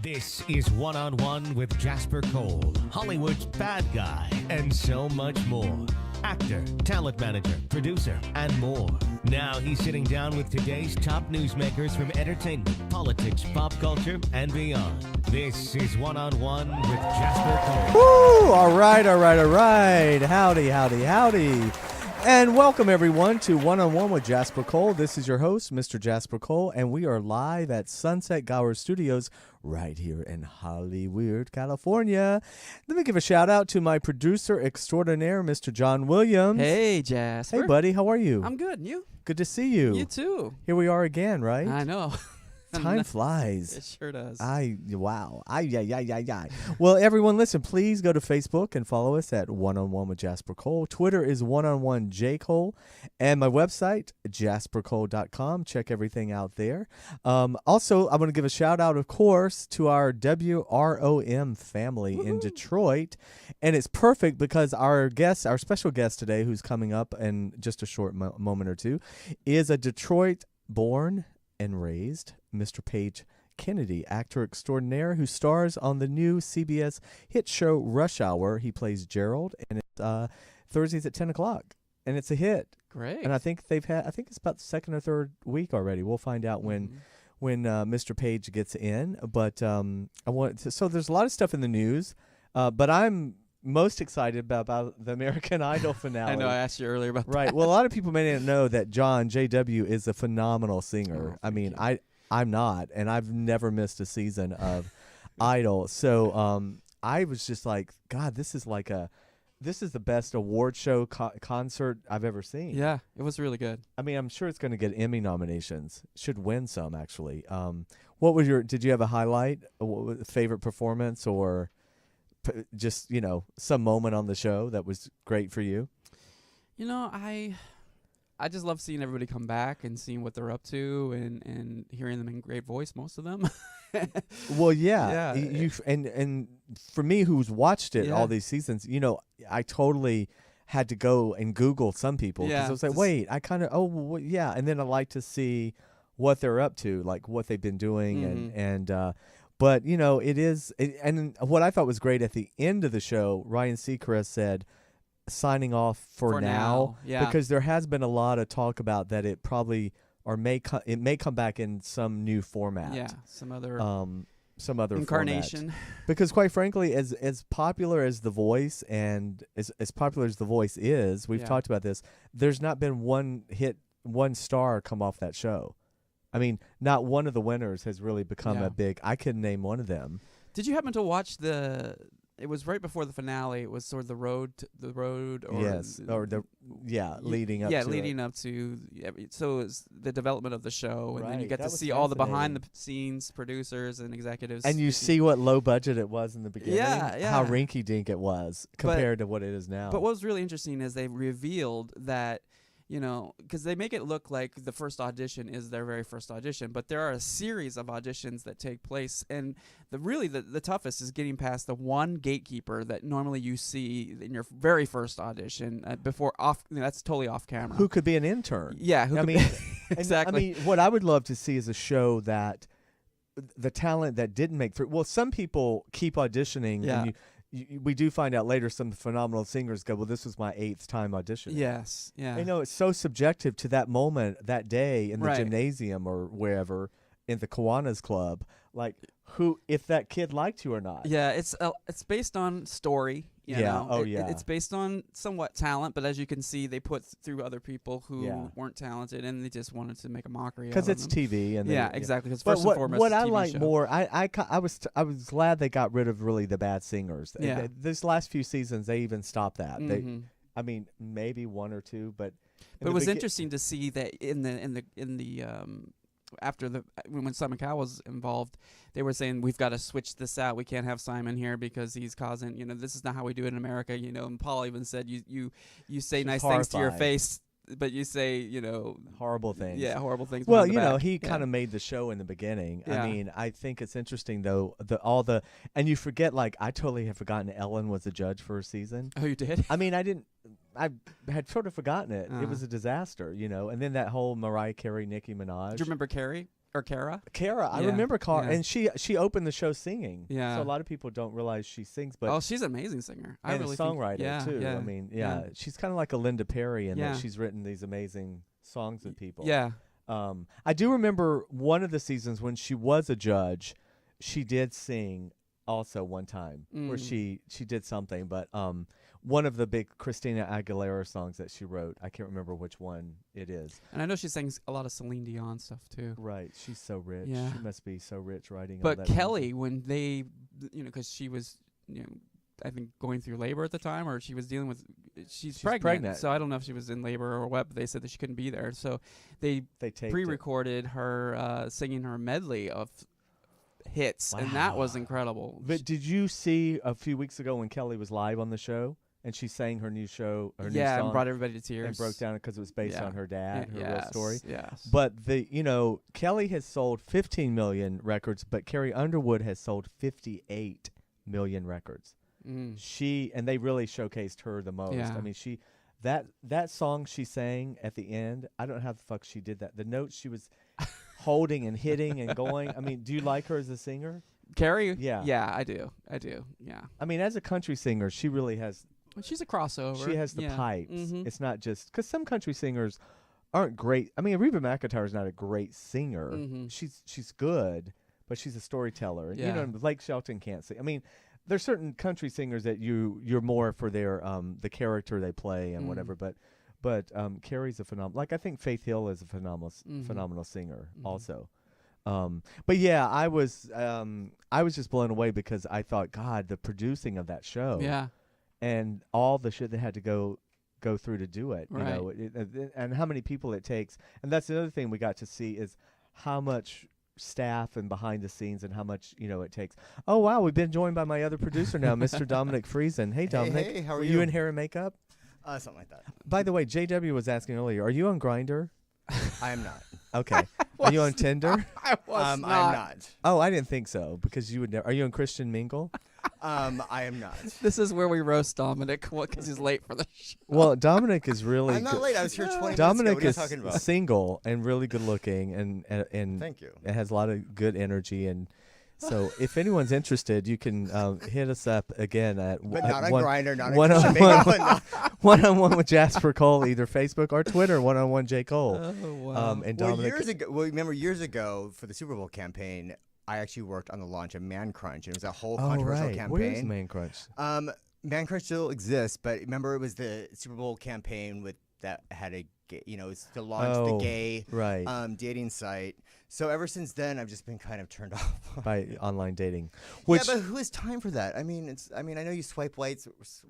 This is One on One with Jasper Cole, Hollywood's bad guy, and so much more. Actor, talent manager, producer, and more. Now he's sitting down with today's top newsmakers from entertainment, politics, pop culture, and beyond. This is One on One with Jasper Cole. Woo! All right. Howdy. And welcome, everyone, to One on One with Jasper Cole. This is your host, Mr. Jasper Cole, and we are live at Sunset Gower Studios right here in Hollywood, California. Let me give a shout-out to my producer extraordinaire, Mr. John Williams. Hey, Jasper. Hey, buddy. How are you? I'm good. And you? Good to see you. You too. Here we are again, right? I know. Time flies. It sure does. Wow. Well, everyone, listen, please go to Facebook and follow us at One on One with Jasper Cole. Twitter is One J Cole, and my website, jaspercole.com. Check everything out there. Also, I'm going to give a shout out, of course, to our WROM family in Detroit, and it's perfect because our special guest today, who's coming up in just a short moment or two, is a Detroit-born and raised Mr. Page Kennedy, actor extraordinaire who stars on the new CBS hit show Rush Hour. He plays Gerald, and it's Thursdays at 10 o'clock, and it's a hit. Great. And I think it's about the second or third week already. We'll find out when Mr. Page gets in. But so there's a lot of stuff in the news, but I'm most excited about the American Idol finale. I know I asked you earlier about that. Right. Well, a lot of people may not know that John JW is a phenomenal singer. I mean, I'm not, and I've never missed a season of Idol. So I was just like, God, this is the best award show concert I've ever seen. Yeah, it was really good. I mean, I'm sure it's going to get Emmy nominations. Should win some, actually. Did you have a highlight, favorite performance, or just, some moment on the show that was great for you? I just love seeing everybody come back and seeing what they're up to and hearing them in great voice, most of them. Well, yeah. Yeah. And for me, who's watched it all these seasons, I totally had to go and Google some people because I was like, wait, I kind of, yeah. And then I like to see what they're up to, like what they've been doing. But, and what I thought was great at the end of the show, Ryan Seacrest said, signing off for now. Yeah. Because there has been a lot of talk about that it probably may come back in some new format. Yeah, some other format. incarnation. Because quite frankly, as popular as The Voice and as popular as The Voice is, we've talked about this, there's not been one star come off that show. I mean, not one of the winners has really become a big. I couldn't name one of them. Did you happen to watch it was right before the finale. It was sort of the road, or leading up. Yeah, to leading up to. So it was the development of the show, and then you Right, get that to was see all the behind the fascinating. scenes producers and executives. And you see what low budget it was in the beginning. Yeah. How rinky dink it was compared to what it is now. But what was really interesting is they revealed that, because they make it look like the first audition is their very first audition, but there are a series of auditions that take place, and the toughest is getting past the one gatekeeper that normally you see in your very first audition that's totally off camera. Who could be an intern? Yeah, exactly. I mean, what I would love to see is a show that the talent that didn't make through. Well, some people keep auditioning, and we do find out later some phenomenal singers go, well, this was my 8th time auditioning. Yes, yeah. It's so subjective to that moment, that day in the gymnasium or wherever, in the Kiwanis Club, like if that kid liked you or not. Yeah, it's based on story. You know? It's based on somewhat talent, but as you can see, they put through other people who weren't talented, and they just wanted to make a mockery of them. Because it's TV. And exactly. Because but first and foremost, what it's a I TV like show. more, I was glad they got rid of really the bad singers. Yeah. This last few seasons, they even stopped that. Mm-hmm. I mean, maybe one or two, but it was interesting to see that in the after when Simon Cowell was involved, they were saying we've got to switch this out. We can't have Simon here because he's causing. This is not how we do it in America. And Paul even said you say She's nice horrified. things to your face, but you say horrible things. Yeah, horrible things. Well, behind the back. he kind of made the show in the beginning. Yeah. I mean, I think it's interesting though and you forget, like, I totally had forgotten Ellen was a judge for a season. Oh, you did? I mean, I had sort of forgotten it. It was a disaster, and then that whole Mariah Carey, Nicki Minaj. Do you remember Carrie? or Kara. Kara, I Yeah, remember Kara, yeah. and she opened the show singing. Yeah. So a lot of people don't realize she sings, but Oh, she's an amazing singer. I and really a songwriter think, yeah, too. Yeah, I mean, yeah. she's kind of like a Linda Perry in Yeah. that she's written these amazing songs with people. Yeah. I do remember one of the seasons when she was a judge, she did sing also one time where she did something, but one of the big Christina Aguilera songs that she wrote, I can't remember which one it is. And I know she sings a lot of Celine Dion stuff too. Right, she's so rich. Yeah. She must be so rich writing. all But that Kelly, music. when they, because she was, I think going through labor at the time, or she was dealing with, she's pregnant. So I don't know if she was in labor or what, but they said that she couldn't be there. So they taped pre-recorded her singing her medley of hits, and that was incredible. But did you see a few weeks ago when Kelly was live on the show and she sang her new show, her new song, and brought everybody to tears and broke down because it was based on her dad, her real yes, story. Yes. But Kelly has sold 15 million records, but Carrie Underwood has sold 58 million records. And they really showcased her the most. Yeah. I mean, that song she sang at the end, I don't know how the fuck she did that. The notes she was holding and hitting and going. I mean, do you like her as a singer? Carrie? Yeah. Yeah, I do. Yeah. I mean, as a country singer, she really has. She's a crossover. She has the pipes. Mhm. It's not just because some country singers aren't great. I mean, Reba McEntire is not a great singer. Mhm. She's good, but she's a storyteller. And, Yeah. Blake Shelton can't sing. I mean, there's certain country singers that you're more for their the character they play and whatever. But Carrie's a phenomenal. Like I think Faith Hill is a phenomenal singer also. But yeah, I was just blown away because I thought, God, the producing of that show. Yeah. And all the shit they had to go through to do it, Right. And how many people it takes. And that's another thing we got to see is how much staff and behind the scenes and how much it takes. Oh wow, we've been joined by my other producer now, Mr. Dominic Friesen. Hey Dominic, Hey, how are were you? in hair and makeup? Something like that. By the way, JW was asking earlier, are you on Grindr? I am not. Okay. Are you on Tinder? I was I'm not. Oh, I didn't think so because you would never. Are you on Christian Mingle? I am not. This is where we roast Dominic because he's late for the show. Well, Dominic is really. I'm not late. I was here 20 Dominic minutes ago. is What are you talking about? single and really good looking and Thank you. It has a lot of good energy and so if anyone's interested, you can hit us up again at But not on Grindr, not on one Christian on Mingle, not- one-on-one with Jasper Cole, either Facebook or Twitter, one-on-one J. Cole. Oh, wow. And Well, Dominic. remember years ago for the Super Bowl campaign, I actually worked on the launch of Man Crunch, and it was a whole Oh, controversial right. campaign. Where's Man Crunch? Man Crunch still exists, but remember it was the Super Bowl campaign that had it's to launch the gay dating site. So ever since then, I've just been kind of turned off By online dating. Yeah, but who has time for that? I mean, I know you swipe right.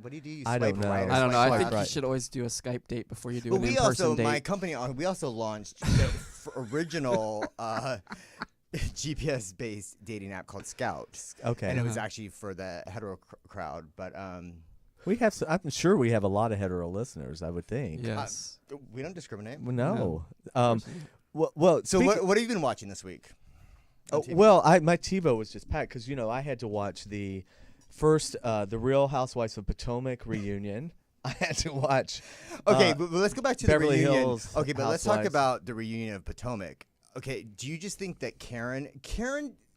What do? You I swipe don't know. right or I don't know. swipe I left? think you right. should always do a Skype date before you do But an we in-person also, date. my company, we also launched the original GPS-based dating app called Scout. Okay. And it was actually for the hetero crowd, but We have. I'm sure we have a lot of hetero listeners. I would think. Yes. we don't discriminate. No. No. Well. So what have you been watching this week? on TV? Well, my TiVo was just packed because I had to watch the first the Real Housewives of Potomac reunion. I had to watch. Okay, but let's go back to Beverly the reunion. Hills Okay, but let's talk Housewives. about the reunion of Potomac. Okay, do you just think that Karen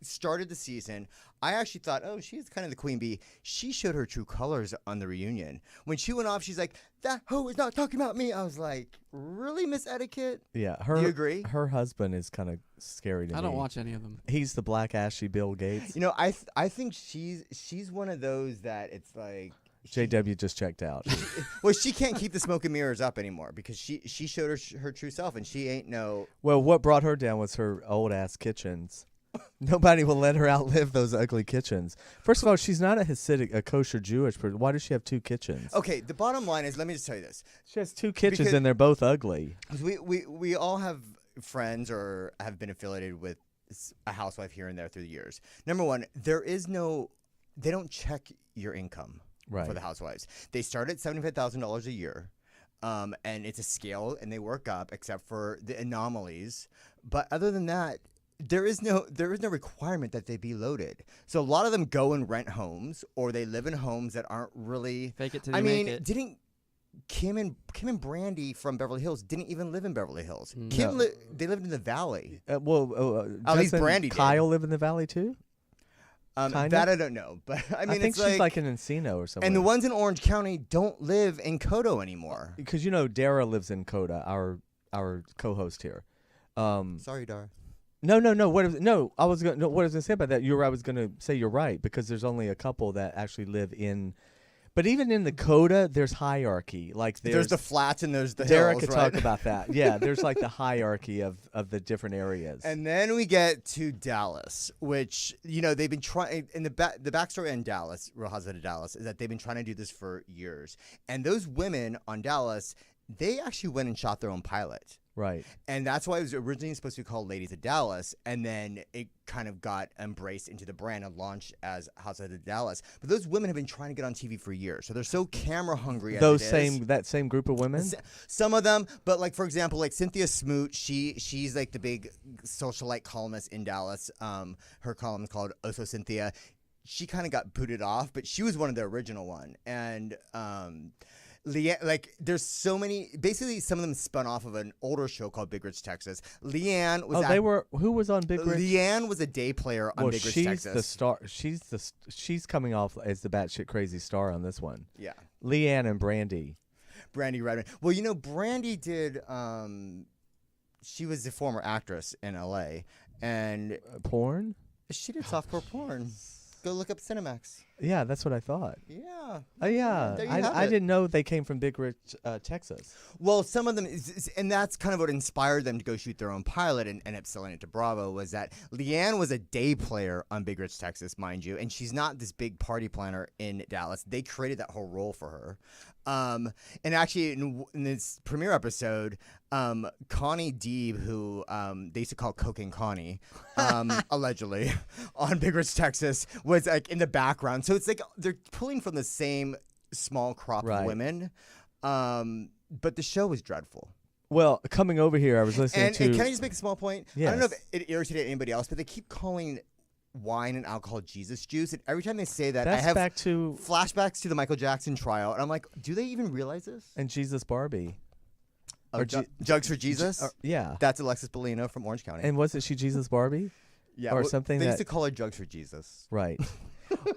started the season? I actually thought, oh, she's kind of the queen bee. She showed her true colors on the reunion. When she went off, she's like, that hoe is not talking about me. I was like, really, Miss Etiquette? Yeah, Do you agree? Her husband is kind of scary to me. I don't watch any of them. He's the Black Ashley Bill Gates. I think she's one of those that it's like. JW just checked out. Well, she can't keep the smoke and mirrors up anymore because she showed her true self, and she ain't no. Well, what brought her down was her old ass kitchens. Nobody will let her outlive those ugly kitchens. First of all, she's not a Hasidic, a kosher Jewish person. Why does she have two kitchens? Okay, the bottom line is, let me just tell you this. She has two kitchens Because- and they're both ugly. We all have friends or have been affiliated with a housewife here and there through the years. Number one, they don't check your income Right. for the housewives. They start at $75,000 a year. And it's a scale, and they work up, except for the anomalies. But other than that, there is no requirement that they be loaded. So a lot of them go and rent homes, or they live in homes that aren't really. Fake it till I you mean, make it. Kim and Brandy from Beverly Hills didn't even live in Beverly Hills. No. They lived in the Valley. At least doesn't Brandy did. Kyle live in the valley too? Kind That of? I don't know, but I mean, I think it's she's like in Encino or something. and the ones in Orange County don't live in Kodo anymore. Because Dara lives in Coda, our co-host here. Sorry, Dara. No. I was gonna say about that. I was gonna say you're right because there's only a couple that actually live in. But even in the Coda, there's hierarchy. Like There's the flats and there's the Dara hills, could right? talk about that. Yeah, there's like the hierarchy of the different areas. And then we get to Dallas, which they've been trying. In the backstory on Dallas, Real Housewives of Dallas, is that they've been trying to do this for years. And those women on Dallas, they actually went and shot their own pilot. Right. And that's why it was originally supposed to be called Ladies of Dallas, and then it kind of got embraced into the brand and launched as Housewives of Dallas. But those women have been trying to get on TV for years, so they're so camera hungry. That same group of women. Some of them, but like for example, like Cynthia Smoot, she's like the big socialite columnist in Dallas. Her column is called Oh So Cynthia. She kind of got booted off, but she was one of the original one, and Leanne, like, there's so many. Basically, some of them spun off of an older show called Big Rich Texas. Leanne was. Who was on Big Rich? Leanne was a day player on Big Rich Texas. She's the star. She's coming off as the batshit crazy star on this one. Yeah. Leanne and Brandy. Brandy Redmond. Well, Brandy did. She was a former actress in L.A. and Porn. She did softcore porn. Go look up Cinemax. Yeah, that's what I thought. Yeah. Oh yeah, There you have I it. didn't know they came from Big Rich, Texas. Well, some of them, and that's kind of what inspired them to go shoot their own pilot and end up selling it to Bravo, was that Leanne was a day player on Big Rich, Texas, mind you, and she's not this big party planner in Dallas. They created that whole role for her. And actually, in this premiere episode, Connie Deeb, who they used to call Cocaine Connie, allegedly, on Big Rich, Texas, was like in the background. So it's like they're pulling from the same small crop of women. But the show was dreadful. Well, coming over here, I was listening to. And can I just make a small point? Yes. I don't know if it irritated anybody else, but they keep calling wine and alcohol Jesus juice, and every time they say that, That's I have back to flashbacks to the Michael Jackson trial, and I'm like, do they even realize this? and Jesus Barbie. Oh, Jugs for Jesus? Yeah. That's Alexis Bellino from Orange County. And wasn't she Jesus Barbie? Yeah, or something They used that- to call her Jugs for Jesus. Right.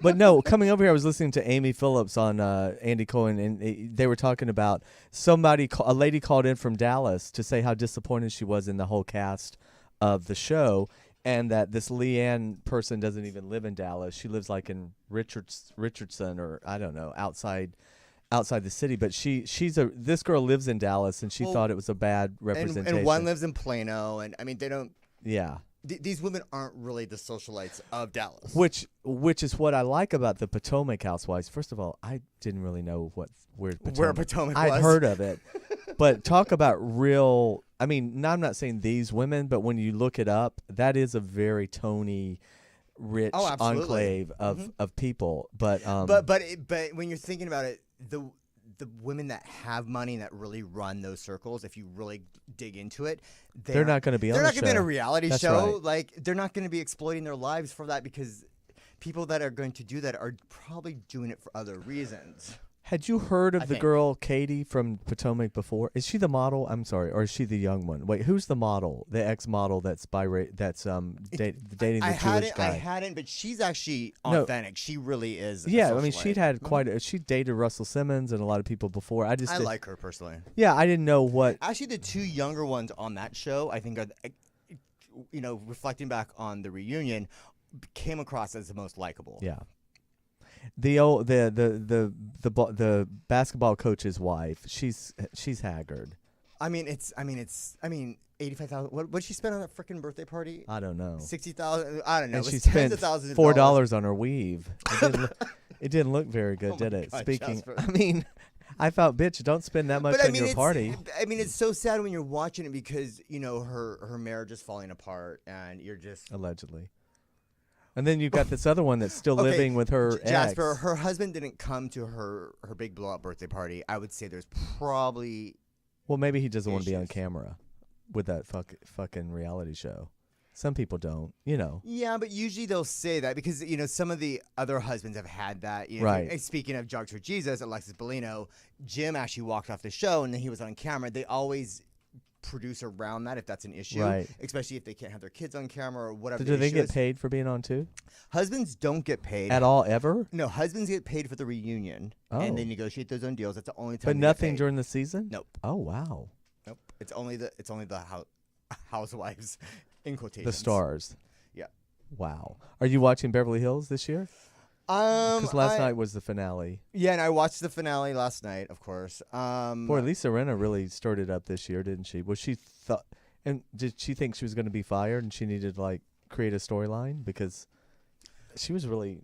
But no, coming over here, I was listening to Amy Phillips on Andy Cohen, and they were talking about a lady called in from Dallas to say how disappointed she was in the whole cast of the show, and that this Leanne person doesn't even live in Dallas. She lives like in Richardson, or I don't know, outside the city. But this girl lives in Dallas, and she thought it was a bad representation. And one lives in Plano, and I mean, they don't. Yeah. These women aren't really the socialites of Dallas. Which is what I like about the Potomac Housewives. First of all, I didn't really know where Potomac was. I'd heard of it. But talk about real. I mean, I'm not saying these women, but when you look it up, that is a very Tony rich enclave of people. But when you're thinking about it, the women that have money and that really run those circles, if you really dig into it, they're not going to be on the show. They're not going to be in a reality That's show. right. Like, they're not going to be exploiting their lives for that, because people that are going to do that are probably doing it for other reasons. Had you heard of I the think. girl Katie from Potomac before? Is she the model? I'm sorry, or is she the young one? Wait, who's the model? The ex-model that's dating the Jewish guy. I hadn't, but she's actually authentic. She really is. Yeah, I mean, she'd had she dated Russell Simmons and a lot of people before. I like her personally. Yeah, I didn't know what. Actually, the two younger ones on that show, I think, are, reflecting back on the reunion, came across as the most likable. Yeah. The basketball coach's wife, she's haggard. I mean, 85,000. What did she spend on that freaking birthday party? I don't know. 60,000. I don't know. And It she was tens spent of thousands of $4 on her weave. It didn't look very good, Oh did my it? God, Speaking, Jasper. I mean, I thought, bitch, don't spend that much on your party. I mean, it's so sad when you're watching it, because her marriage is falling apart, and you're just Allegedly. And then you've got this other one that's still living with her Jasper. ex. Her husband didn't come to her big blowout birthday party. I would say there's probably Well, maybe he doesn't want to be on issues. camera with that fucking reality show. Some people don't, you know. Yeah, but usually they'll say that because, some of the other husbands have had that. Right. And speaking of Jogs for Jesus, Alexis Bellino, Jim actually walked off the show and then he was on camera. They always produce around that if that's an issue, Right. especially if they can't have their kids on camera or whatever. Do the they issue get is. paid for being on too? Husbands don't get paid. At all, ever? No, husbands get paid for the reunion, and they Oh. negotiate those own deals. That's the only time. But they get nothing paid. during the season? Nope. Oh, wow. Nope. It's only the housewives in quotations. The stars. Yeah. Wow. Are you watching Beverly Hills this year? Because last I- night was the finale. Yeah, and I watched the finale last night, of course. Boy, Lisa Rinna really stirred it up this year, didn't she? Was she thought? And did she think she was going to be fired and she needed to like create a storyline because she was really?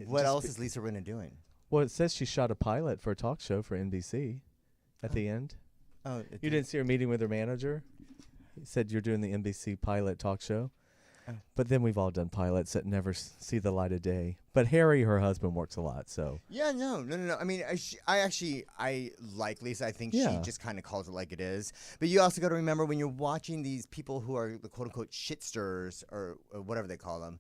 What else is Lisa Rinna doing? Well, it says she shot a pilot for a talk show for NBC. At the end, Oh, you didn't see her meeting with her manager. He said you're doing the NBC pilot talk show. Oh. But then we've all done pilots that never see the light of day. But Harry, her husband, works a lot, so. Yeah, no. I mean, I like Lisa. I think she Yeah. just kind of calls it like it is. But you also got to remember when you're watching these people who are the quote unquote shitsters or whatever they call them.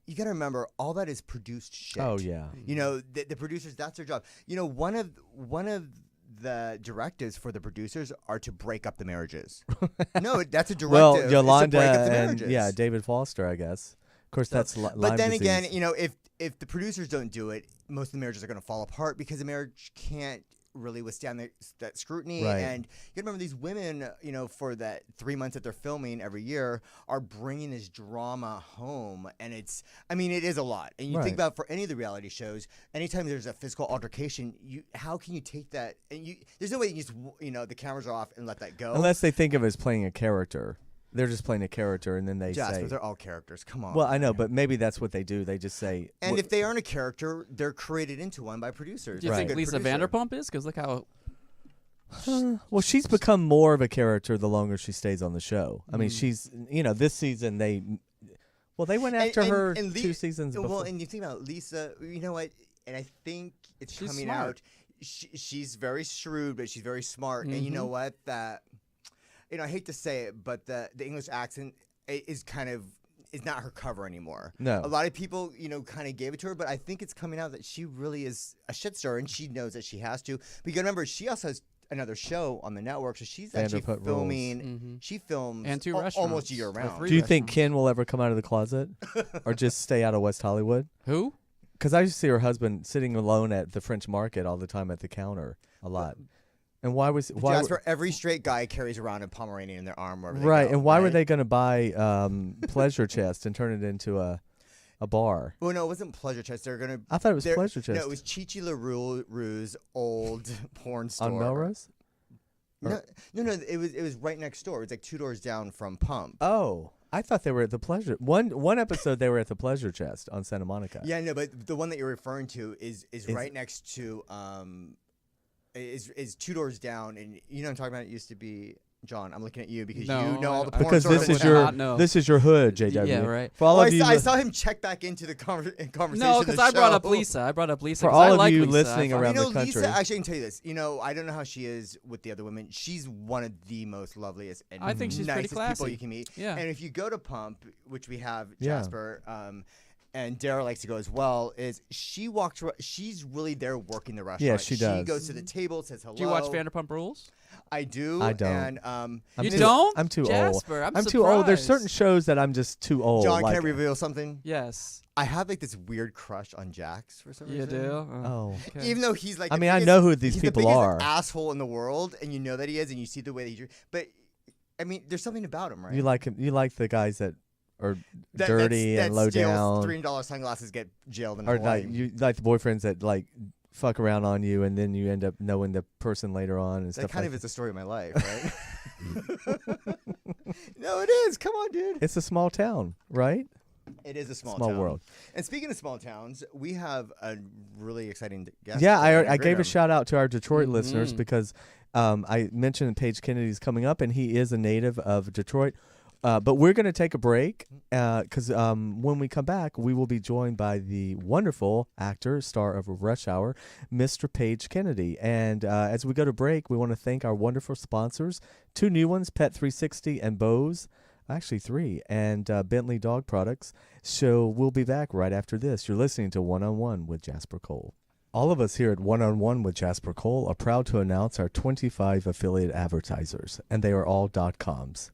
You got to remember all that is produced shit. Oh yeah. The producers, that's their job. One of the directives for the producers are to break up the marriages. No, that's a directive. Well, is to Yolanda break up the and marriages. David Foster, I guess. Of course, that's Lyme But then disease. again, if the producers don't do it, most of the marriages are going to fall apart because the marriage can't really withstand that scrutiny. Right. And you got to remember these women, for that 3 months that they're filming every year, are bringing this drama home, and it is a lot. And you Right. think about for any of the reality shows, anytime there's a physical altercation, how can you take that? And there's no way you can just the cameras are off and let that go. Unless they think of it as playing a character. They're just playing a character, and then they Jasper, say. they're all characters. Come on. Well, I know, but maybe that's what they do. They just say. And if they aren't a character, they're created into one by producers. Do you Right. think Good Lisa producer. Vanderpump is? Because look how well, she's become more of a character the longer she stays on the show. I mean, Mm. she's this season they went after her and 2 seasons before. Well, and you think about Lisa, you know what? And I think it's She's coming smart. out. She's very shrewd, but she's very smart. And you know what? That I hate to say it, but the English accent is not her cover anymore. No. A lot of people, kind of gave it to her, but I think it's coming out that she really is a shit star, and she knows that she has to. But you got to remember, she also has another show on the network, so she's actually Vanderpump Rules. filming. Mhm. She films And 2 almost restaurants, year or round. 3 Do you think restaurants. Ken will ever come out of the closet, or just stay out of West Hollywood? Who? Because I used to see her husband sitting alone at the French Market all the time at the counter a lot. And why was Jasper, every straight guy carries around a Pomeranian in their arm wherever they right? go, And why were right? they going to buy Pleasure Chest and turn it into a bar? Well, no, it wasn't Pleasure Chest. They're gonna. I thought it was they're- Pleasure Chest. No, it was Chichi LaRue's old porn store. on Melrose. No, it was right next door. It was like 2 doors down from Pump. Oh, I thought they were at the Pleasure. One episode they were at the Pleasure Chest on Santa Monica. Yeah, no, but the one that you're referring to is right next to is 2 doors down, and you know what I'm talking about. It used to be. John, I'm looking at you because No, you know all the I- porn Because stores. this I is would your not know. this is your hood, JW. Yeah, right. For all Well, of you, I saw him check back into the conversation. No, because I brought up show. Lisa. I brought up Lisa. For 'cause I all of like you Lisa. listening I thought- around You know, the country. Lisa, actually, I can tell you this. I don't know how she is with the other women. She's one of the most loveliest and I think she's pretty nicest people classy. you can meet. Yeah. And if you go to Pump, which we have Yeah. Jasper, and Dara likes to go as well, is she walks. She's really there working the restaurant. Yeah, she does. She goes to the table, says hello. Do you watch Vanderpump Rules? I do. I don't. And I'm You too- don't? I'm too Jasper, old. I'm too old. There's surprised. certain shows that I'm just too old. John, like, can I reveal something? Yes. I have like this weird crush on Jax for some You reason. do? Oh. Okay. Even though he's like, I the mean, I biggest- know who these he's people the biggest are. asshole in the world, and you know that he is, and you see the way that he. But I mean, there's something about him, right? You like him? You like the guys that are That- dirty that and low steals down, $3 sunglasses get jailed in or Hawaii. like you like the boyfriends that like fuck around on you, and then you end up knowing the person later on and That stuff kind like of that. is the story of my life, right? No, it is. Come on, dude. It's a small town, right? It is a small Small town. world. And speaking of small towns, we have a really exciting guest. Yeah, today. I gave a Graham. shout out to our Detroit listeners Mhm. because I mentioned Paige Kennedy's coming up, and he is a native of Detroit. But we're going to take a break because when we come back, we will be joined by the wonderful actor, star of Rush Hour, Mr. Paige Kennedy. And as we go to break, we want to thank our wonderful sponsors, 2 new ones, Pet 360 and Bose. Actually, 3. And Bentley Dog Products. So we'll be back right after this. You're listening to One on One with Jasper Cole. All of us here at One on One with Jasper Cole are proud to announce our 25 affiliate advertisers, and they are all .coms.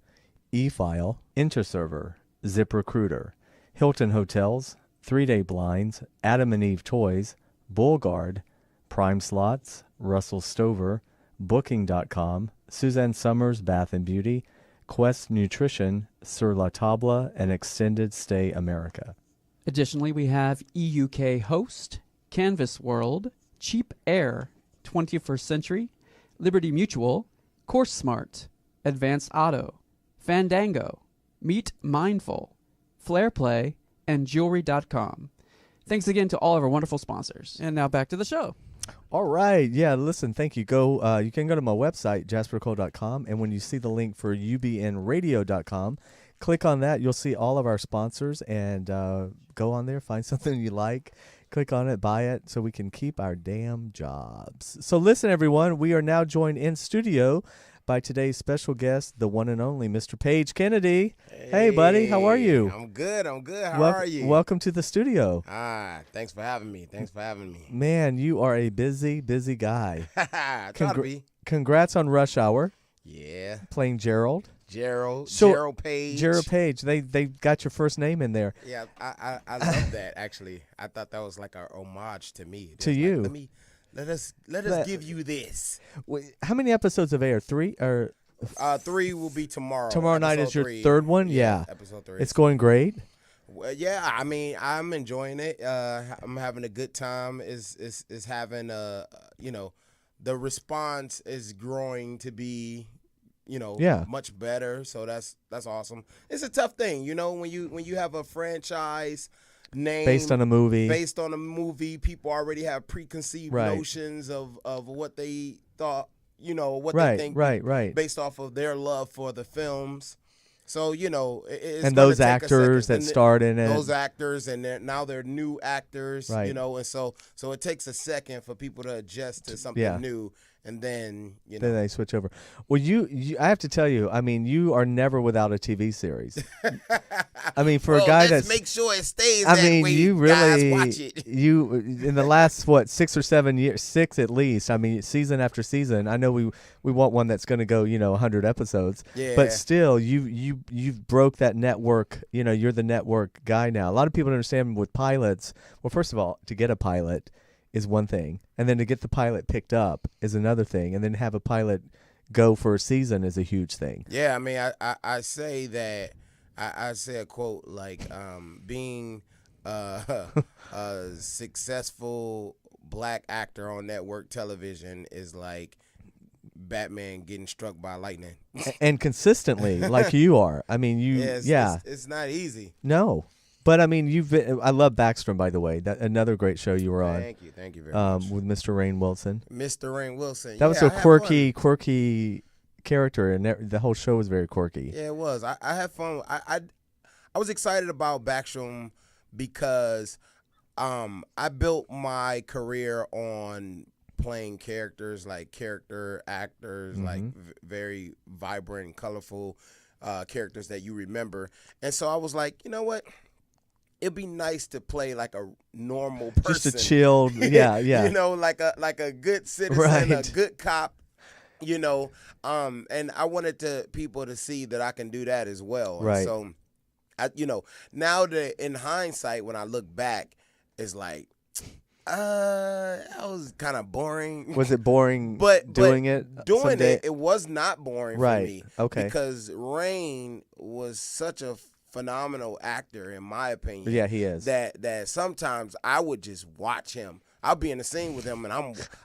eFile, Interserver, ZipRecruiter, Hilton Hotels, 3-Day Blinds, Adam and Eve Toys, Bullguard, Prime Slots, Russell Stover, Booking.com, Suzanne Summers Bath and Beauty, Quest Nutrition, Sur La Table, and Extended Stay America. Additionally, we have EUK Host, Canvas World, Cheap Air, 21st Century, Liberty Mutual, Course Smart, Advanced Auto, Fandango, Meet Mindful, Flair Play, and Jewelry.com. Thanks again to all of our wonderful sponsors. And now back to the show. All right. Yeah, listen, thank you. You can go to my website, jaspercole.com, and when you see the link for ubnradio.com, click on that. You'll see all of our sponsors, and go on there, find something you like, click on it, buy it, so we can keep our damn jobs. So listen, everyone, we are now joined in studio by today's special guest, the one and only Mr. Page Kennedy. Hey, buddy, how are you? I'm good. How are you? Welcome to the studio. Thanks for having me. Man, you are a busy, busy guy. Try to be. Congrats on Rush Hour. Yeah. Playing Gerald. Gerald Page. Gerald Page. They got your first name in there. Yeah, I love that, actually. I thought that was like a homage to me. To you. Let us give you this. Wait, how many episodes have aired? 3 or 3 will be tomorrow. Tomorrow night is your 3. third one? Yeah. Episode 3. It's going great. Well, yeah, I mean, I'm enjoying it. I'm having a good time. Is having the response is growing to be, much better. So that's awesome. It's a tough thing, when you have a franchise name based on a movie. People already have preconceived notions of what they thought, what they think, right, based off of their love for the films. So it's and those actors that starred in it, those actors, and now they're new actors, right. And so it takes a second for people to adjust to something new. And then, then they switch over. Well, you I have to tell you, I mean, you are never without a TV series. I mean, for a guy that's make sure it stays I that mean, way, you really, guys, watch it. You in the last 6 or 7 years, 6 at least. I mean, season after season. I know we want one that's going to go, 100 episodes. Yeah. But still, you've broke that network. You're the network guy now. A lot of people don't understand with pilots. Well, first of all, to get a pilot is one thing, and then to get the pilot picked up is another thing, and then have a pilot go for a season is a huge thing. Yeah, I mean, I say that I say a quote like being a successful black actor on network television is like Batman getting struck by lightning, and consistently, like you are. I mean, it's not easy. No. But I mean, I love Backstrom, by the way. That another great show you were on. Thank you very much. With Mr. Rainn Wilson. Mr. Rainn Wilson. That was a quirky character, and the whole show was very quirky. Yeah, it was. I had fun. I was excited about Backstrom because I built my career on playing characters, like character actors, like very vibrant, colorful characters that you remember. And so I was like, you know what? It'd be nice to play like a normal person. Just a chilled, yeah. like a good citizen, a good cop, and I wanted people to see that I can do that as well. Right. And so, now that in hindsight, when I look back, it's like, that was kind of boring. Was it boring doing it? It was not boring for me. Okay. Because Rainn was such a phenomenal actor, in my opinion. Yeah, he is. That sometimes I would just watch him. I'll be in the scene with him, and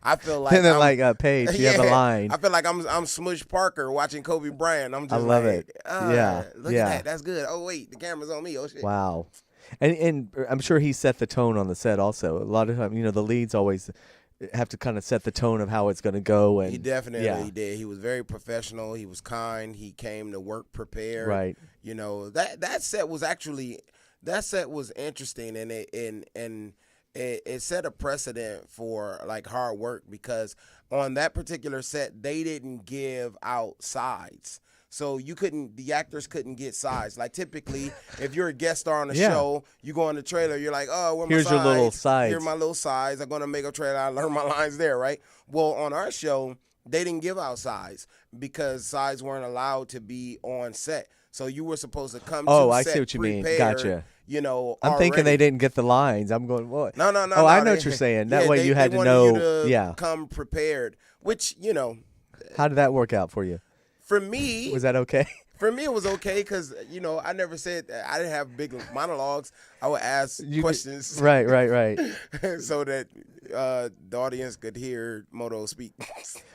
I feel like and then Paige, you have a line. I feel like I'm Smush Parker watching Kobe Bryant. I'm just I love it. Look at that. That's good. Oh wait, the camera's on me. Oh shit. Wow. And I'm sure he set the tone on the set also. A lot of time, the leads always have to kind of set the tone of how it's going to go. And he definitely did. He was very professional. He was kind. He came to work prepared. Right. That set was interesting, and it set a precedent for like hard work, because on that particular set they didn't give out sides. So the actors couldn't get size. Like typically, if you're a guest star on a Yeah. show, you go on the trailer, you're like, oh, where my Here's your little sides. Here are my little sides. I'm going to make a trailer. I learn my lines there, right? Well, on our show, they didn't give out sides because sides weren't allowed to be on set. So you were supposed to come Oh, to I set see what you mean. prepared, Gotcha. You know, I'm thinking they already. didn't get the lines. I'm going, what? No. Oh, I know they- what you're saying. That yeah, way they- you had they to wanted know. you to Yeah. come prepared, which, you know, How did that work out for you? for me, Was that okay? For me, it was okay because, you know, I never said I didn't have big monologues. I would ask questions Right. so that the audience could hear Moto speak.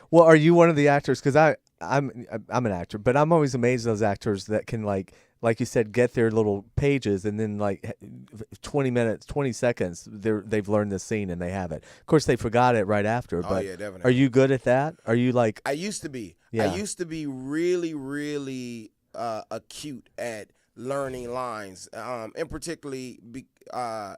Well, are you one of the actors? Because I'm an actor, but I'm always amazed at those actors that can like you said, get their little pages and then 20 minutes, 20 seconds, they've learned the scene and they have it. Of course, they forgot it right after. Oh, But yeah, definitely. are you good at that? Are you like? I used to be. Yeah. I used to be really, really acute at learning lines, and particularly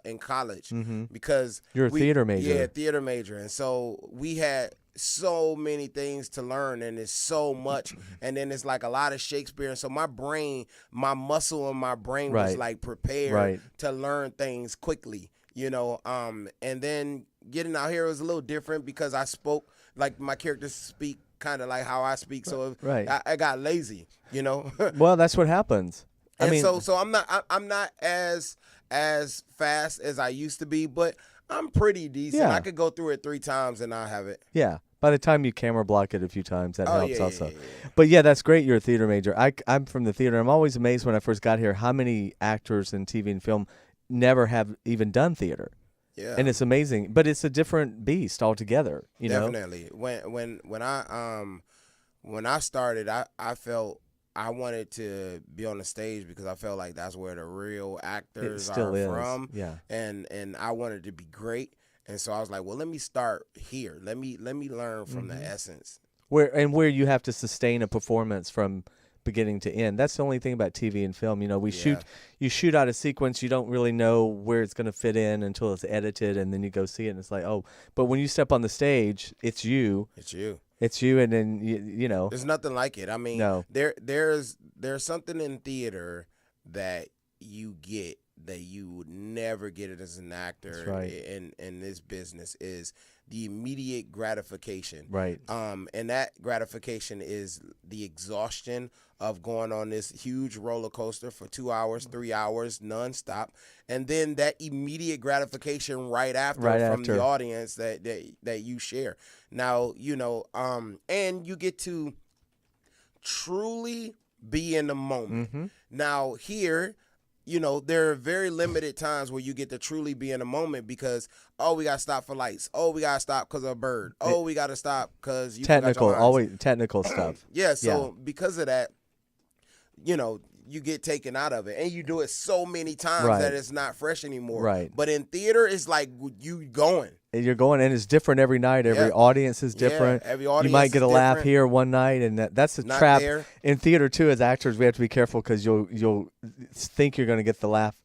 in college because You're a theater major. Yeah, theater major, and so we had so many things to learn, and it's so much, and then it's like a lot of Shakespeare, and so my muscle in my brain was Right. like prepared Right. to learn things quickly, you know. And then getting out here was a little different because I spoke like my characters speak kind of like how I speak, so Right. I got lazy, you know. Well, that's what happens. I And mean, so I'm not as fast as I used to be, but I'm pretty decent. Yeah. I could go through it 3 times and I have it. yeah. By the time you camera block it a few times, that Oh, helps yeah, also. yeah. But yeah, that's great. You're a theater major. I'm from the theater. I'm always amazed when I first got here how many actors in TV and film never have even done theater. Yeah. And it's amazing, but it's a different beast altogether. You know. Definitely. When I started, I felt I wanted to be on the stage because I felt like that's where the real actors still are is. from. Yeah. And I wanted to be great. And so I was like, well, let me start here. Let me learn from the essence. Where you have to sustain a performance from beginning to end. That's the only thing about TV and film. You know, you shoot out a sequence, you don't really know where it's going to fit in until it's edited, and then you go see it, and it's like, oh. But when you step on the stage, it's you. It's you. It's you, and then you know. There's nothing like it. I mean, No. there's something in theater that you get that you would never get it as an actor. That's right. in this business is the immediate gratification. Right. And that gratification is the exhaustion of going on this huge roller coaster for 2 hours, 3 hours, nonstop, and then that immediate gratification right after from the audience that you share. Now, you know, and you get to truly be in the moment. Now here, you know, there are very limited times where you get to truly be in a moment because, oh, we got to stop for lights. Oh, we got to stop because of a bird. Oh, we got to stop because you forgot your lines. Always technical stuff. Yeah, so because of that, you know, you get taken out of it. And you do it so many times Right. that it's not fresh anymore. Right. But in theater, it's like you going. And you're going, and it's different every night. Every Yeah. audience is different. every You audience might get a is laugh different. here one night, and that's a Not trap there. in theater too. As actors, we have to be careful because you'll think you're going to get the laugh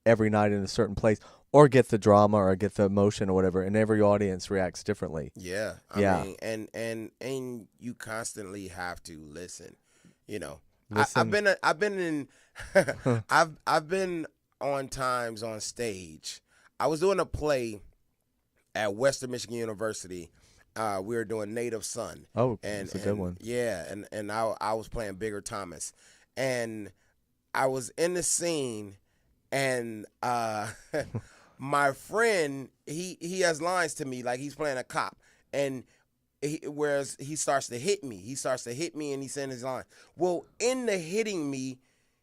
every night in a certain place, or get the drama, or get the emotion, or whatever. And every audience reacts differently. Yeah. Yeah. I mean, and you constantly have to listen, you know. Listen. I've been in I've been on times on stage. I was doing a play at Western Michigan University. We were doing Native Son. Oh, and that's a good one. Yeah, and I was playing Bigger Thomas. And I was in the scene and my friend, he has lines to me like he's playing a cop. And whereas he starts to hit me. He starts to hit me and he's saying his line. Well, in the hitting me,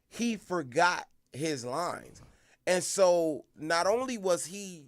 he forgot his lines. And so not only was he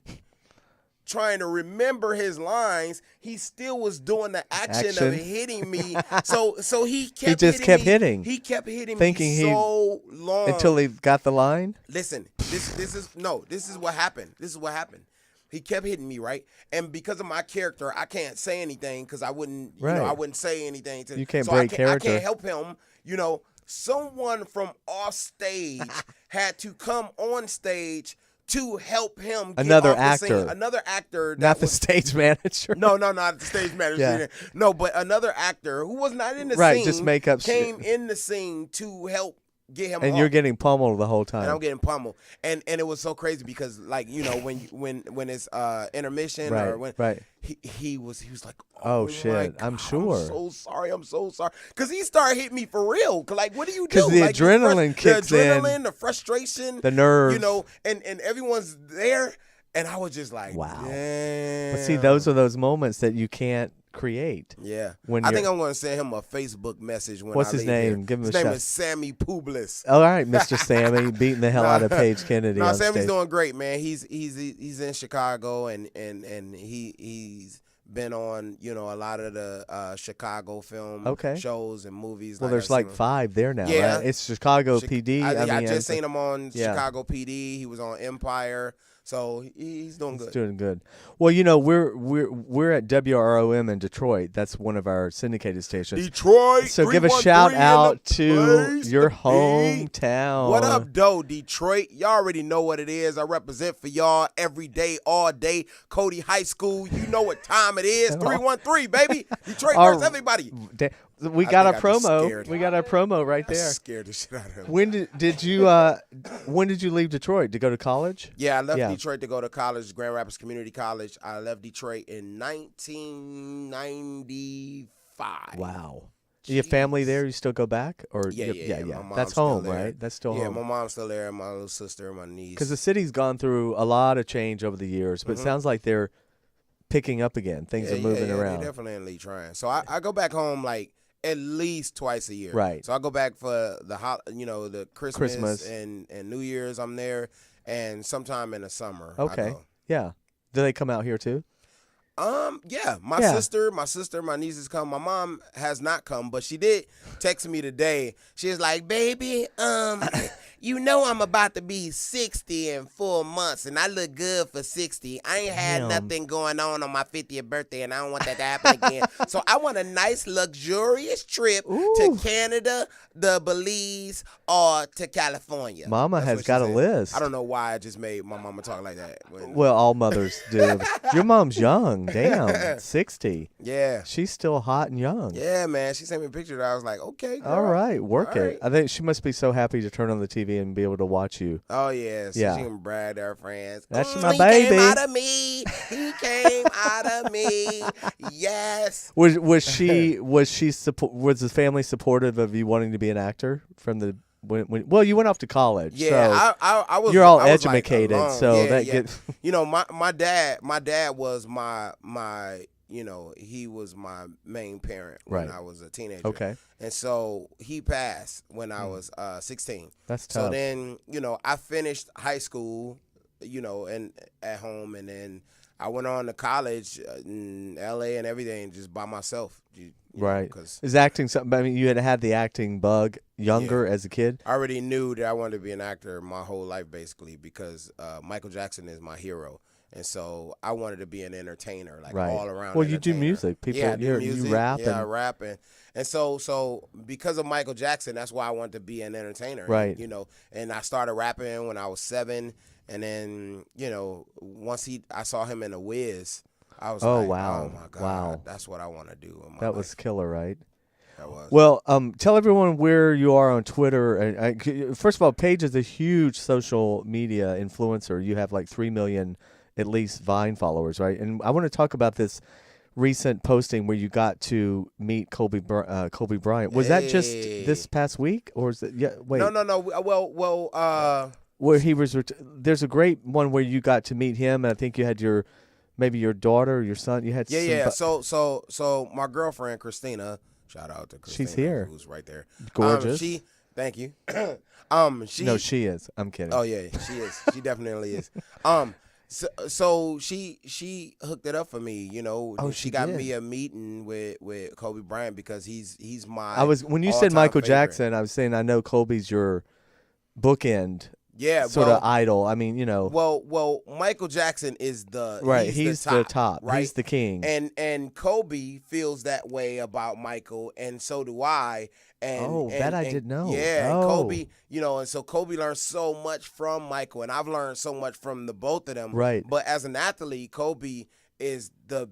trying to remember his lines, he still was doing the action. Of hitting me. So he kept kept hitting. He kept hitting Thinking me he- so long. Until he got the line. Listen, this is what happened. This is what happened. He kept hitting me, right? And because of my character, I can't say anything because I wouldn't, Right. I wouldn't say anything. You can't so break I character. can't help him. You know, someone from off stage had to come on stage to help him get Another off the scene. actor. Another actor. Not That the was, stage manager. no, not the stage manager. Yeah. No, but another actor who was not in the Right, scene. just make up came shit. in the scene to help get him And off. you're getting pummeled the whole time. And I'm getting pummeled, and it was so crazy because, like, you know, when it's intermission Right, or when right. he was like, Oh, my shit, God, I'm sure. I'm so sorry, because he started hitting me for real. Like, what do you do? 'Cause the like, adrenaline kicks the in. adrenaline, the frustration, The nerves. you know, and everyone's there, and I was just like, Wow. damn. But see, those are those moments that you can't create. Yeah, when I think you're- I'm going to send him a Facebook message when What's I his leave here. name? Give him his a name shout. is Sammy Publis. All right, Mr. Sammy, beating the hell out of Paige Kennedy No, on Sammy's stage. doing great, man. He's in Chicago, and he's been on, you know, a lot of the Chicago film Okay. shows and movies. Well, I've there's seen like him. 5 there now, Yeah. right? It's Chicago Chi- PD. I mean, just seen him on yeah. Chicago PD. He was on Empire, so he's doing He's good. doing good. Well, you know, we're at WROM in Detroit. That's one of our syndicated stations. Detroit. So give a 313 shout in the out to place your to be. hometown. What up, though, Detroit? Y'all already know what it is. I represent for y'all every day, all day. Cody High School, you know what time it is. 313, baby. Detroit Our- versus everybody. We I got a think I just promo. scared. We got a promo right I there. scared the shit out of him. When did you when did you leave Detroit to go to college? Yeah, I left Yeah. Detroit to go to college, Grand Rapids Community College. I left Detroit in 1995. Wow. Your family there? You still go back? Or Yeah. My mom's That's still home, there. right? That's still Yeah, home. my mom's still there, my little sister, my niece. Because the city's gone through a lot of change over the years, but it sounds like they're picking up again. Things are moving around. They're definitely trying. So I go back home like at least twice a year. Right. So I go back for the Christmas. and New Year's. I'm there, and sometime in the summer. I Okay. go. Yeah. Do they come out here too? Yeah. My Yeah. sister, my nieces come. My mom has not come, but she did text me today. She was like, "Baby, you know I'm about to be 60 in 4 months, and I look good for 60. I ain't had Damn. nothing going on my 50th birthday, and I don't want that to happen again. So I want a nice, luxurious trip to Canada, the Belize, or to California." Mama That's has what she got a said. list. I don't know why I just made my mama talk like that. Well, all mothers do. Your mom's young. Damn. 60. Yeah. She's still hot and young. Yeah, man. She sent me a picture that I was like, okay, girl. All right. Work All it. right. I think she must be so happy to turn on the TV and be able to watch you. Oh, yeah. So Yeah. she can brag to her friends. That's "Mm, my he baby." came out of me. He came out of me. Yes. Was the family supportive of you wanting to be an actor from the when you went off to college? Yeah, so I was. you're all I was, like, educated, alone. so Yeah, that yeah. gets You know, my dad was my you know, he was my main parent when Right. I was a teenager. okay. And so he passed when I was 16. That's So tough. then, you know, I finished high school, you know, and at home, and then I went on to college in LA and everything just by myself. Right. Because Is acting something? I mean, you had the acting bug younger as a kid. I already knew that I wanted to be an actor my whole life, basically, because Michael Jackson is my hero. And so I wanted to be an entertainer, like Right. all around. Well, you do entertainer. music. People, Yeah, I do you music. rap, Yeah, I and rap, and so because of Michael Jackson, that's why I wanted to be an entertainer. Right. You know, and I started rapping when I was 7, and then you know once I saw him in The Wiz, I was Oh, like, wow. oh my god, Wow. that's what I want to do. In my that was life. killer, right? That was. Well, tell everyone where you are on Twitter. And first of all, Paige is a huge social media influencer. You have like 3 million, at least, Vine followers, right? And I want to talk about this recent posting where you got to meet Kobe Bryant. Was that just Hey. this past week, or is it? Yeah, wait. No. Well. Where he was. There's a great one where you got to meet him, and I think you had maybe your daughter or your son. You had Yeah. some So my girlfriend Christina, shout out to Christina, She's here. who's right there. Gorgeous. Thank you. She. No, she is. I'm kidding. Oh yeah, she is. She definitely is. So she hooked it up for me. You know, Oh, she she got did. me a meeting with Kobe Bryant because he's my. I was when you said all-time Michael favorite. Jackson, I was saying I know Colby's your bookend sort of idol. I mean, Well, Michael Jackson is right. He's the top. right? He's the king. And Kobe feels that way about Michael, and so do I. And that I didn't know. Yeah, and Oh. Kobe, and so Kobe learned so much from Michael, and I've learned so much from the both of them. Right. But as an athlete, Kobe is the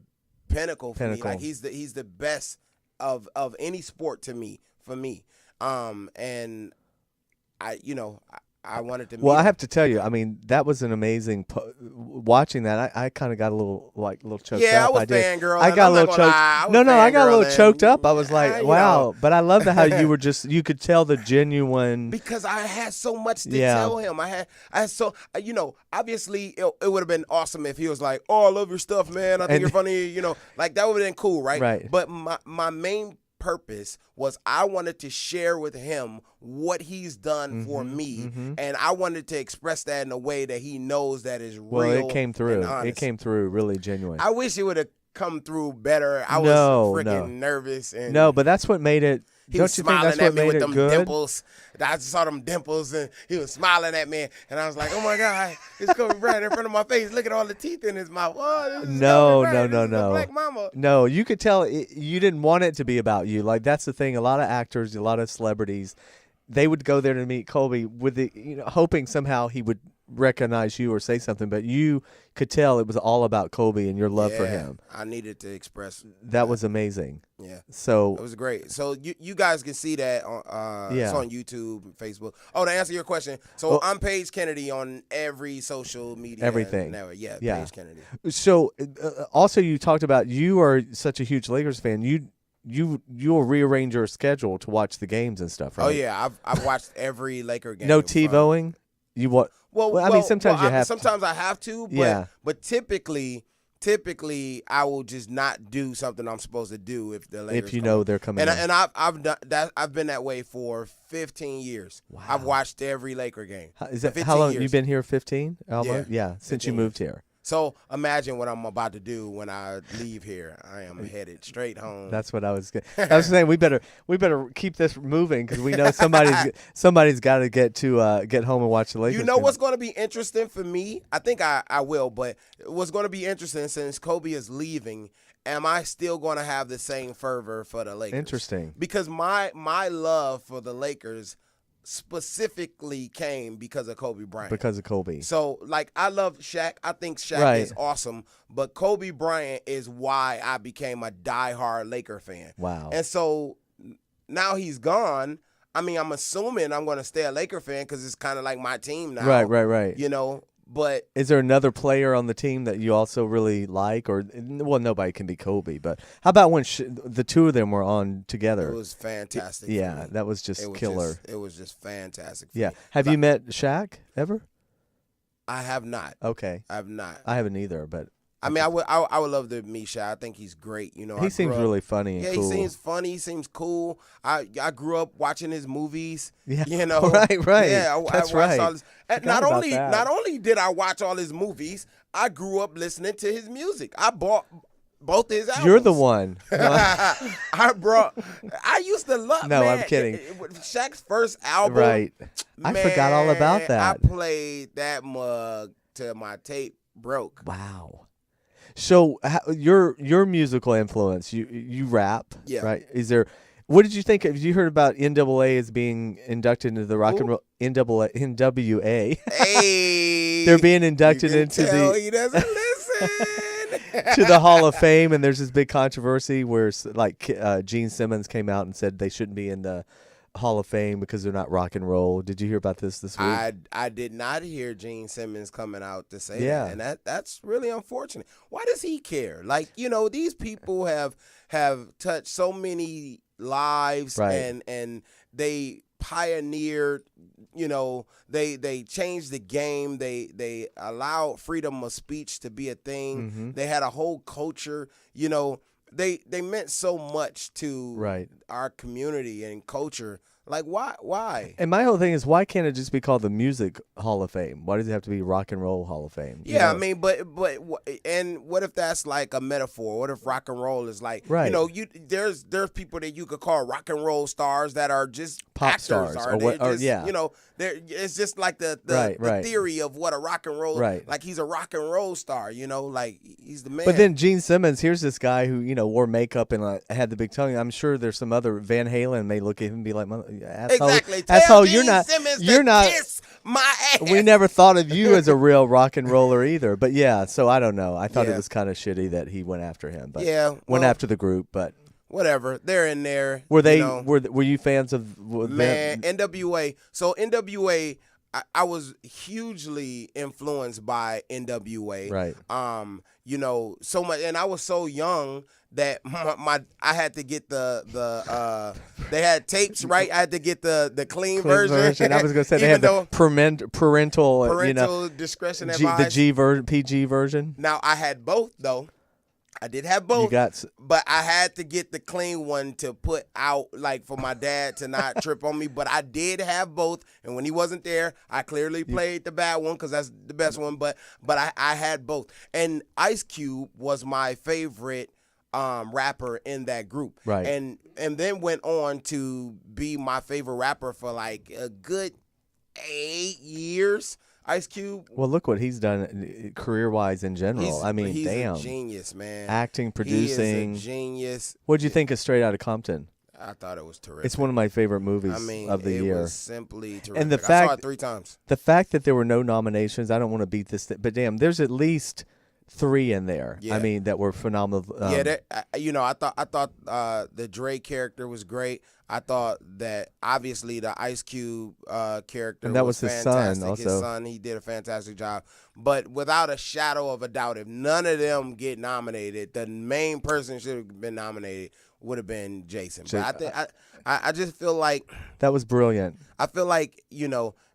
pinnacle for me. Pinnacle. Like he's the best of any sport to me, for me. And I wanted to meet Well, I him. have to tell you, I mean, that was an amazing. Watching that, I kind of got a little choked Yeah, up. I was did. fangirling. I got I'm a not little gonna choked. lie, I was No, I got a little fangirling. choked up. I was like, you wow. know. But I love how you were you could tell the genuine. Because I had so much to Yeah. tell him. I had so obviously it would have been awesome if he was like, "Oh, I love your stuff, man. I think And- you're funny." Like that would have been cool, right? Right. But my main purpose was I wanted to share with him what he's done for me, and I wanted to express that in a way that he knows that is Well, real. it came through. and It honest. came through really genuine. I wish it would have come through better. I was No, freaking no. nervous. And No, but that's what made it. he Don't was you think smiling that's at what me made with it them good? dimples. I just saw them dimples, and he was smiling at me, and I was like, "Oh my God, it's Kobe Bryant in front of my face. Look at all the teeth in his mouth. Oh, this is No, Kobe Bryant. no, This is the no. Black Mama." No, you could tell you didn't want it to be about you. Like that's the thing. A lot of actors, a lot of celebrities, they would go there to meet Kobe with the hoping somehow he would recognize you or say something, but you could tell it was all about Kobe and your love for Yeah, him. I needed to express. That was amazing. Yeah. It So was great. So you guys can see that on it's Yeah. on YouTube, Facebook. Oh, to answer your question, so Well- I'm Paige Kennedy on every social media. Everything. Network. Yeah, Yeah. Paige Kennedy. So also you talked about you are such a huge Lakers fan. You'll rearrange your schedule to watch the games and stuff, right? Oh yeah, I've watched every Laker game. No from- TiVoing. You what? Well, I mean, sometimes you have to. Sometimes I have to, but Yeah. but typically I will just not do something I'm supposed to do if the Lakers If you come know in. they're coming. And in. and I've done that. I've been that way for 15 years. Wow. I've watched every Laker game. Is for that 15 how long years. you've been here? 15 almost. Yeah, since you 15 moved here. So imagine what I'm about to do when I leave here. I am headed straight home. That's what I was. I was saying we better keep this moving because we know somebody's got to get home and watch the Lakers. You know game. what's going to be interesting for me? I think I will, but what's going to be interesting since Kobe is leaving, am I still going to have the same fervor for the Lakers? Interesting. Because my love for the Lakers specifically came because of Kobe Bryant. Because of Kobe. So, like, I love Shaq. I think Shaq Right. is awesome. But Kobe Bryant is why I became a diehard Laker fan. Wow. And so now he's gone. I mean, I'm assuming I'm going to stay a Laker fan because it's kind of like my team now. Right. You know, but Is there another player on the team that you also really like, or well, nobody can be Kobe, but how about when the two of them were on together? it was fantastic. for Yeah, me. that was just It was killer. It was just fantastic. For Yeah. me. Have So you met Shaq ever? I have not. Okay. I have not. I haven't either, but I mean, I would love to meet Shaq. I think he's great. You know, he I seems grew up- really funny and Yeah, cool. he seems funny. He seems cool. I grew up watching his movies. Yeah. You know, Right. Yeah, I That's watched right. all his, and Forgot about that. not only did I watch all his movies, I grew up listening to his music. I bought both his albums. You're the one. I used to love. No, man, I'm kidding. Shaq's first album. Right. I forgot all about man, that. I played that mug till my tape broke. Wow. So your musical influence, you rap, Yeah. right? Is there? What did you think? Have you heard about NAA as being inducted into the Rock and Roll NWA? Hey, They're being inducted you can into tell the he doesn't listen. to the Hall of Fame, and there's this big controversy where Gene Simmons came out and said they shouldn't be in the Hall of Fame because they're not rock and roll. Did you hear about this week? I did not hear Gene Simmons coming out to say Yeah. that, and that's really unfortunate. Why does he care? Like, you know, these people have touched so many lives, Right. and they pioneered. You know, they changed the game. They allowed freedom of speech to be a thing. Mhm. They had a whole culture. You know, they meant so much to Right. our community and culture. Like, why? And my whole thing is, why can't it just be called the Music Hall of Fame? Why does it have to be Rock and Roll Hall of Fame? You Yeah, know? I mean, and what if that's like a metaphor? What if rock and roll is like, Right. you know, there's people that you could call rock and roll stars that are just Pop actors, stars, or or they're what- or- just, yeah. you know, It's just like the Right. theory of what a rock and roll. Right. Like he's a rock and roll star. Like he's the man. But then Gene Simmons, here's this guy who wore makeup and had the big tongue. I'm sure the's some other Van Halen may look at him and be like, asshole, exactly. asshole, Tell you're Gene not, Simmons you're to not. kiss my ass. We never thought of you as a real rock and roller either. But yeah, so I don't know. I thought Yeah. it was kind of shitty that he went after him. But Yeah, went well, after the group. But whatever. They're in there. were they? You know. Were you fans of Man, NWA. So NWA, I was hugely influenced by NWA. Right. So much, and I was so young that I had to get the they had tapes, right? I had to get the clean version. I was gonna say they had the parental discretion the advised. G version, PG version. Now I had both though. I did have both. You got. But I had to get the clean one to put out, like for my dad to not trip on me. But I did have both, and when he wasn't there, I clearly played the bad one because that's the best one. But I had both, and Ice Cube was my favorite rapper in that group, Right. And then went on to be my favorite rapper for like a good 8 years. Ice Cube. Well, look what he's done career-wise in general. I mean, he's damn. a genius, man. Acting, producing. He is a genius. What'd you think of Straight Outta Compton? I thought it was terrific. It's one of my favorite movies of the year. It was simply terrific. And the I saw fact- it 3 times. The fact that there were no nominations, I don't want to beat this, but damn, there's at least 3 in there. Yeah. I mean, that were phenomenal. I thought the Dre character was great. I thought that obviously the Ice Cube character And that was his son fantastic. also. His son, he did a fantastic job. But without a shadow of a doubt, if none of them get nominated, the main person should have been nominated would have been Jason. But I just feel like that was brilliant. I feel like,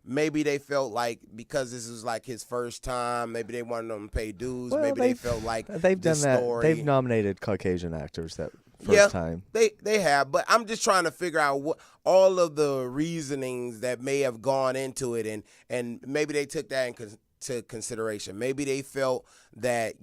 maybe they felt like because this was like his first time, maybe they wanted him to pay dues. Well, maybe they felt like they've done this that. story. They've nominated Caucasian actors that first time. They have, but I'm just trying to figure out what all of the reasonings that may have gone into it, and maybe they took that into consideration. Maybe they felt that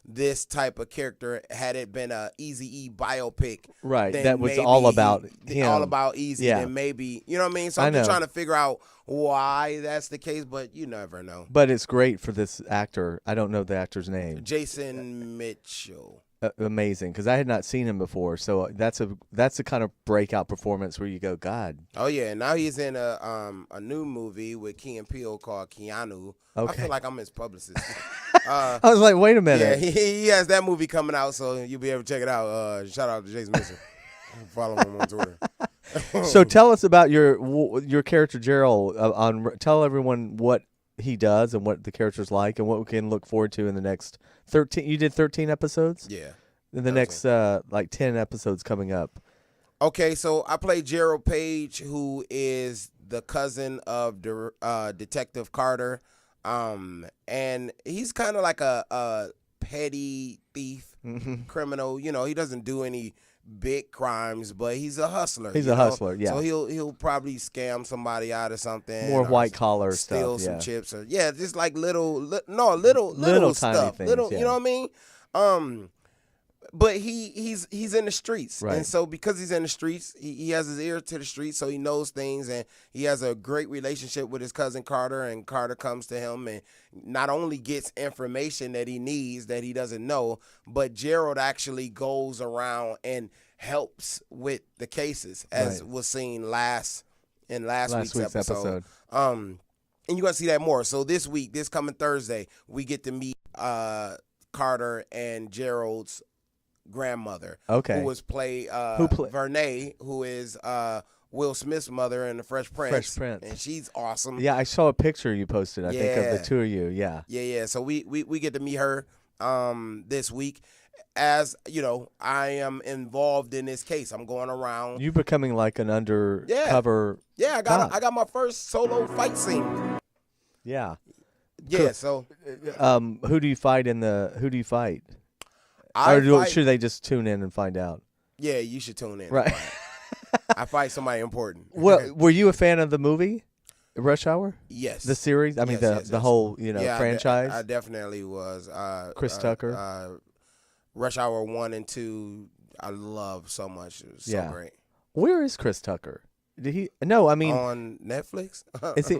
this type of character, had it been a Eazy-E biopic, Right, then that was maybe all about him. all about Easy, Yeah. then maybe you know what I mean. So I I'm just know. trying to figure out why that's the case, but you never know. But it's great for this actor. I don't know the actor's name. Jason Mitchell. Amazing, because I had not seen him before. So that's a kind of breakout performance where you go, God. Oh yeah, now he's in a new movie with Key and Peele called Keanu. I Okay. feel like I'm his publicist. I was like, wait a Yeah, minute. he has that movie coming out, so you'll be able to check it out. Shout out to Jason Mitchell. Follow him on Twitter. So tell us about your character Gerald. Tell everyone what he does and what the character's like and what we can look forward to in the next 13. You did 13 episodes. Yeah. In the 13. next 10 episodes coming up. Okay, so I play Gerald Page, who is the cousin of Detective Carter, and he's kind of like a petty thief, criminal. He doesn't do any big crimes, but he's a hustler. He's a hustler, yeah. So he'll probably scam somebody out of something. More or white collar stuff. steal some Yeah. chips, or just like little Little tiny stuff. things, Little, yeah. you know what I mean? But he's in the streets, Right. and so because he's in the streets, he has his ear to the streets, so he knows things, and he has a great relationship with his cousin Carter, and Carter comes to him and not only gets information that he needs that he doesn't know, but Gerald actually goes around and helps with the cases, as Right. was seen in last week's episode. And you're gonna see that more. So this week, this coming Thursday, we get to meet Carter and Gerald's grandmother, Okay. who was Vernay, who is Will Smith's mother in The Fresh Prince. Fresh Prince. And she's awesome. Yeah, I saw a picture you posted. I think of Yeah. the two of you. Yeah. Yeah. So we get to meet her this week. As I am involved in this case. I'm going around. You becoming like an undercover. Yeah, cop. I got my first solo fight scene. Yeah. Yeah, Cool. so Who do you fight Who do you fight? I fight, should they just tune in and find out? Yeah, you should tune in. Right. I fight somebody important. Well, were you a fan of the movie Rush Hour? Yes. The series? I mean, Yes, the yes. whole Yeah, franchise. I definitely was. Chris Tucker. Rush Hour 1 and 2, I love so much. It was so Yeah. great. Where is Chris Tucker? Did he? No, I mean, on Netflix. is he?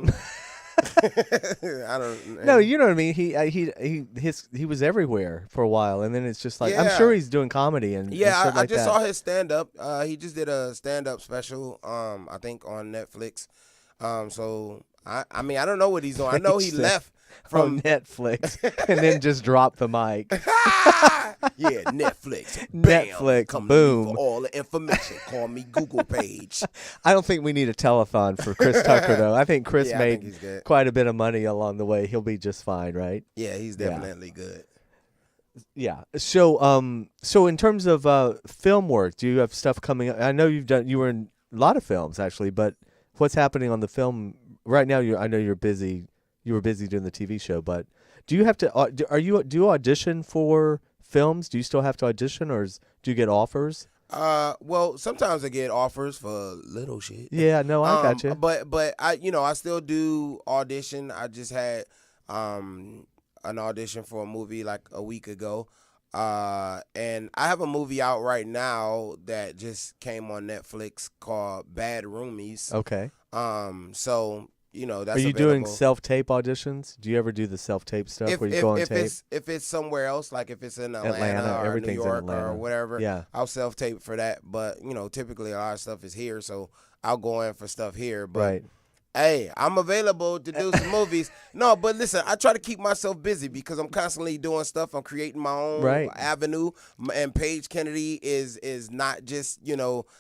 I don't. No, you know what I mean. He was everywhere for a while, and then it's just like I'm Yeah. sure he's doing comedy and Yeah, stuff I like just that. saw his stand up. He just did a stand up special. I think on Netflix. So I mean I don't know what he's doing. I know he Said, left from from Netflix and then just dropped the mic. yeah, Netflix. Bam. Netflix, Come boom. To me for all the information. Call me Google page. I don't think we need a telethon for Chris Tucker though. I think Chris Yeah, I made think he's good. quite a bit of money along the way. He'll be just fine, right? Yeah, he's definitely good. Yeah. So in terms of film work, do you have stuff coming up? I know you were in a lot of films actually, but what's happening on the film right now? I know you're busy. You were busy doing the TV show, but do you have to? Do you audition for films? Do you still have to audition, or do you get offers? Well, sometimes I get offers for little shit. Yeah, no, I got you. But I still do audition. I just had an audition for a movie like a week ago. And I have a movie out right now that just came on Netflix called Bad Roomies. Okay. So that's Are you available. doing self-tape auditions? Do you ever do the self-tape stuff where you go on tape? If it's somewhere else, like if it's in Atlanta, Atlanta, or New everything's in York Atlanta. or whatever, Yeah. I'll self-tape for that. But typically a lot of stuff is here, so I'll go in for stuff here. But Right. hey, I'm available to do some movies. No, but listen, I try to keep myself busy because I'm constantly doing stuff. I'm creating my own Right. avenue. And Paige Kennedy is not just,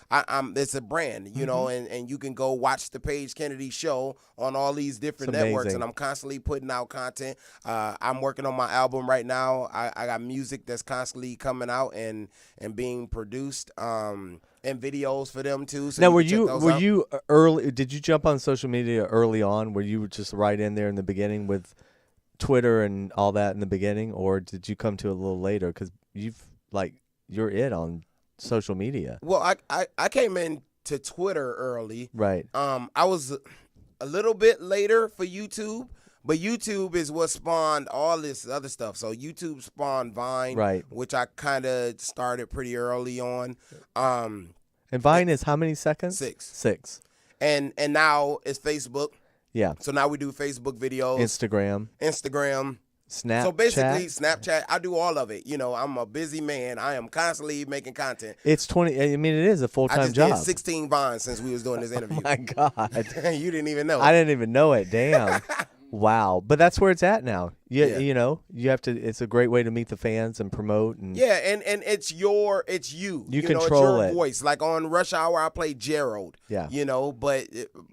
I'm it's a brand, and you can go watch the Paige Kennedy show on all these different It's networks. amazing. And I'm constantly putting out content. I'm working on my album right now. I got music that's constantly coming out and being produced. And videos for them too. So Now, you can check those out. you early? Did you jump on social media early on? Were you just right in there in the beginning with Twitter and all that in the beginning, or did you come to it a little later? Because you're it on social media, Well, I came into Twitter early. right? I was a little bit later for YouTube, but YouTube is what spawned all this other stuff. So YouTube spawned Vine, Right. which I kind of started pretty early on. And Vine is how many seconds? 6. 6. And now it's Facebook. Yeah. So now we do Facebook videos, Instagram. Snapchat. So basically, Snapchat, I do all of it. I'm a busy man. I am constantly making content. It's 20. I mean, it is a I full-time just job. did 16 Vines since we was doing this interview. My God, You didn't even know. I didn't even know it. Damn. Wow. But that's where it's at now. Yeah. You have to. It's a great way to meet the fans and promote. And Yeah, and it's you. You know, control it's your it. voice. Like on Rush Hour, I play Gerald. Yeah.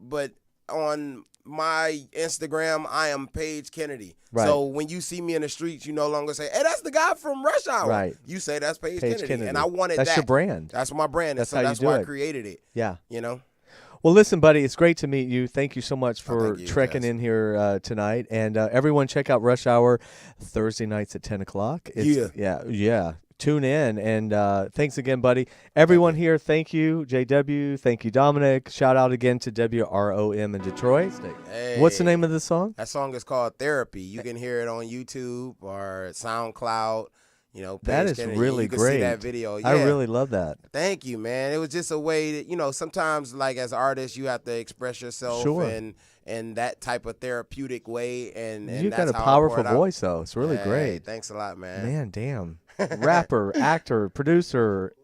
But on my Instagram, I am Paige Kennedy. Right. So when you see me in the streets, you no longer say, "Hey, that's the guy from Rush Hour." Right. You say that's Paige Paige Kennedy. And I wanted That's that. your brand. That's my brand. That's and so how you that's do why it. I created it. Yeah. Well, listen, buddy, it's great to meet you. Thank you so much for thank you, trekking Jess. in here tonight. And everyone, check out Rush Hour Thursday nights at 10 o'clock. Yeah. Tune in. And thanks again, buddy. Everyone here, thank you. JW, thank you, Dominic. Shout out again to WROM in Detroit. Hey. What's the name of the song? That song is called Therapy. You can hear it on YouTube or SoundCloud. That Paige is Kennedy. really you can great. See that video. Yeah. I really love that. Thank you, man. It was just a way that, sometimes like as artists, you have to express yourself Sure. in that type of therapeutic way. And You've got that's a how I powerful pour it out. voice, though. It's really Hey, great. Thanks a lot, man. Man, damn. Rapper, actor, producer,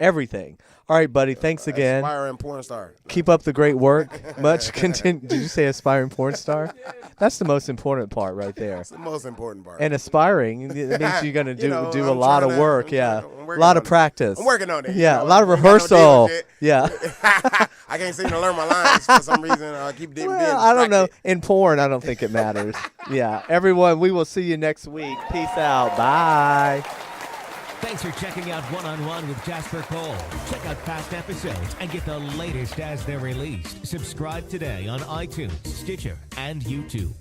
everything. All right, buddy. Thanks again. Aspiring porn star. Keep up the great work. Much continue. Did you say aspiring porn star? That's the most important part right there. That's the most important part. And aspiring, it means you're going to do a I'm lot trying of to- work. I'm Yeah. trying to- I'm A working lot on of it. practice. I'm working on it. Yeah. A lot of I ain't got no rehearsal. deal with it. Yeah. I can't seem to learn my lines for some reason. I keep being Well, I don't know. distracted. In porn, I don't think it matters. Yeah. Everyone, we will see you next week. Peace out. Bye. Thanks for checking out One-on-One with Jasper Cole. Check out past episodes and get the latest as they're released. Subscribe today on iTunes, Stitcher, and YouTube.